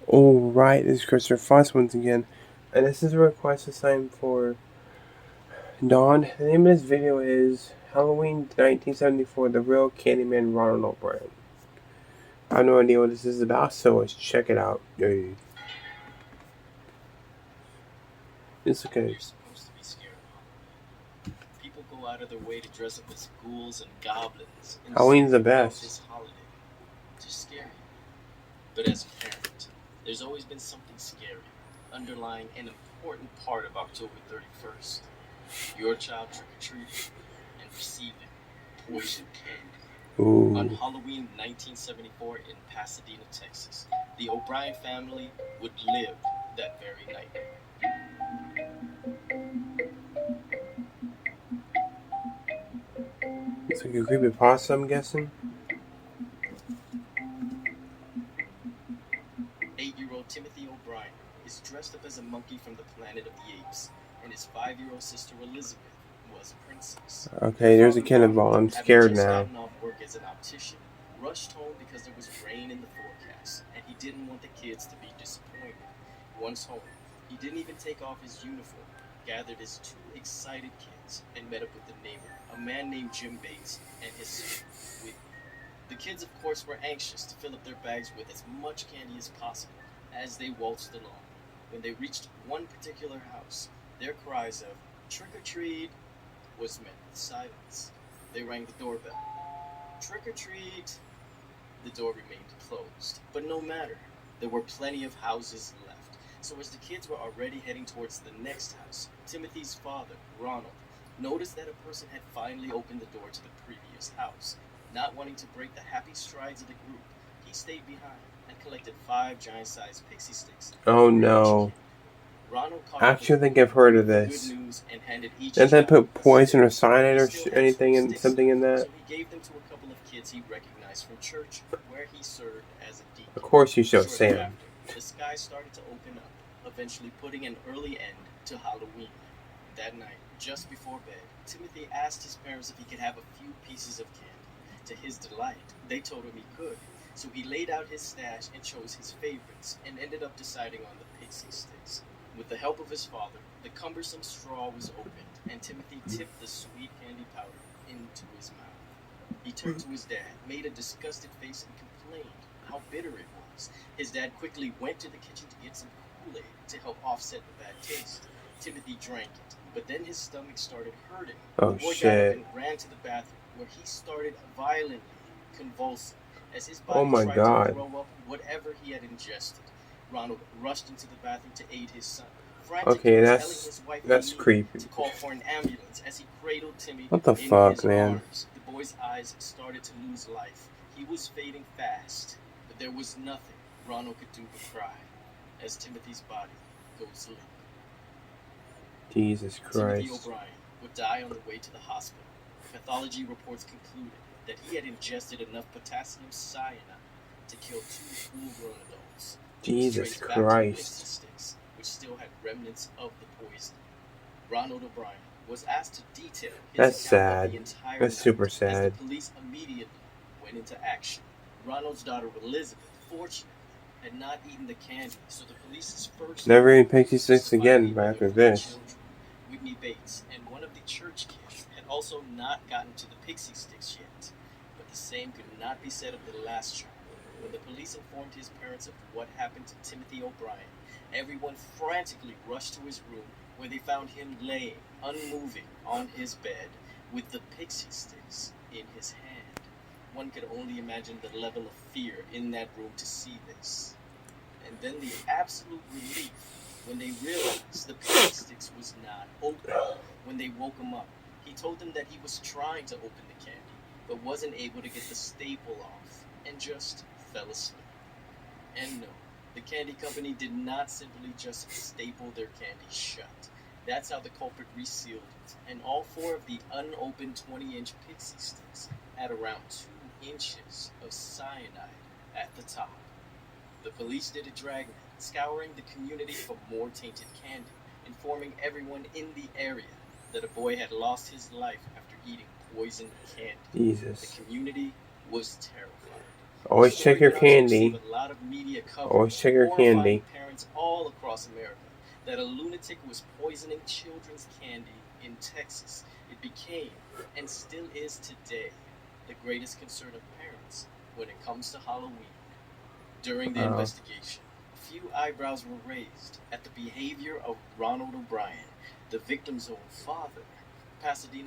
Alright, this is Christopher Foss once again, and this is a request assigned for Dawn. The name of this video is Halloween 1974, The Real Candyman Ronald O'Brien. I have no idea what this is about, so let's check it out. Yay. It's okay. You're supposed to be scared of Halloween. People go out of their way to dress up as ghouls and goblins in Halloween's the of best. this holiday to scare you. But as a parent, there's always been something scary underlying an important part of October 31st. Your child trick-or-treating and receiving poisoned candy. On Ooh. Halloween 1974 in Pasadena, Texas, the O'Brien family would live that very night. It's like a creepypasta, I'm guessing. 8-year-old Timothy O'Brien is dressed up as a monkey from the Planet of the Apes, and his 5-year-old sister Elizabeth was a princess. Okay, there's a cannonball. I'm scared now. Having just gotten off work as an optician, rushed home because there was rain in the forecast, and he didn't want the kids to be disappointed. Once home, he didn't even take off his uniform, gathered his 2 excited kids, and met up with the neighbor, a man named Jim Bates, and his son, Whitney. The kids, of course, were anxious to fill up their bags with as much candy as possible as they waltzed along. When they reached one particular house, their cries of "trick or treat" was met with silence. They rang the doorbell. "Trick or treat." The door remained closed, but no matter. There were plenty of houses left. So as the kids were already heading towards the next house, Timothy's father, Ronald, noticed that a person had finally opened the door to the previous house. Not wanting to break the happy strides of the group, he stayed behind and collected 5 giant-sized pixie sticks. Oh no. Ronald Actually, I think I've heard of this. Good news and handed each Didn't they child put a poison or stick. cyanide He or still had anything 2 in sticks something in left, that? So he gave them to a couple of kids he recognized from church, where he served as a deacon. Of course you showed Shortly Sam. after, the sky started to open up, eventually putting an early end to Halloween. That night, just before bed, Timothy asked his parents if he could have a few pieces of candy. To his delight, they told him he could, so he laid out his stash and chose his favorites, and ended up deciding on the pixie sticks. With the help of his father, the cumbersome straw was opened, and Timothy tipped the sweet candy powder into his mouth. He turned to his dad, made a disgusted face, and complained how bitter it was. His dad quickly went to the kitchen to get some Kool-Aid to help offset the bad taste. Timothy drank it, but then his stomach started hurting. Oh The boy got shit. up and ran to the bathroom, where he started violently convulsing as his Oh body my tried God. to throw up whatever he had ingested. Ronald rushed into the bathroom to aid his son. Okay, Frantically telling his wife that's creepy. to call for an ambulance as he cradled Timmy What the in fuck, his man? arms. The boy's eyes started to lose life. He was fading fast, but there was nothing Ronald could do but cry as Timothy's body goes limp. Jesus Timothy Christ. O'Brien would die on the way to the hospital. Pathology reports concluded that he had ingested enough potassium cyanide to kill 2 full-grown adults. Jesus Traced back to the pixie Christ. sticks, which still had remnants of the poison. Ronald O'Brien was asked to detail his That's account of sad. the entire That's night super as sad. the police immediately went into action. Ronald's daughter Elizabeth, fortunately, had not eaten the candy, so the police's first Never eating pixie was sticks to again find the other after 3 this. children. Whitney Bates and one of the church kids had also not gotten to the pixie sticks yet, but the same could not be said of the last child. When the police informed his parents of what happened to Timothy O'Brien, everyone frantically rushed to his room, where they found him laying, unmoving, on his bed, with the pixie sticks in his hand. One could only imagine the level of fear in that room to see this. And then the absolute relief when they realized the pixie sticks was not open. When they woke him up, he told them that he was trying to open the candy, but wasn't able to get the staple off, and just fell asleep. And no, the candy company did not simply just staple their candy shut. That's how the culprit resealed it, and all 4 of the unopened 20-inch pixie sticks had around 2 inches of cyanide at the top. The police did a dragnet, scouring the community for more tainted candy, informing everyone in the area that a boy had lost his life after eating poisoned candy. Jesus. The community was terrified. Always The story check your went on to receive candy. a lot of media coverage, Always check your horrifying candy. parents all across America that a lunatic was poisoning children's candy in Texas. It became, and still is today, the greatest concern of parents when it comes to Halloween. During the investigation, a few eyebrows were raised at the behavior of Ronald O'Brien, the victim's own father. Pasadena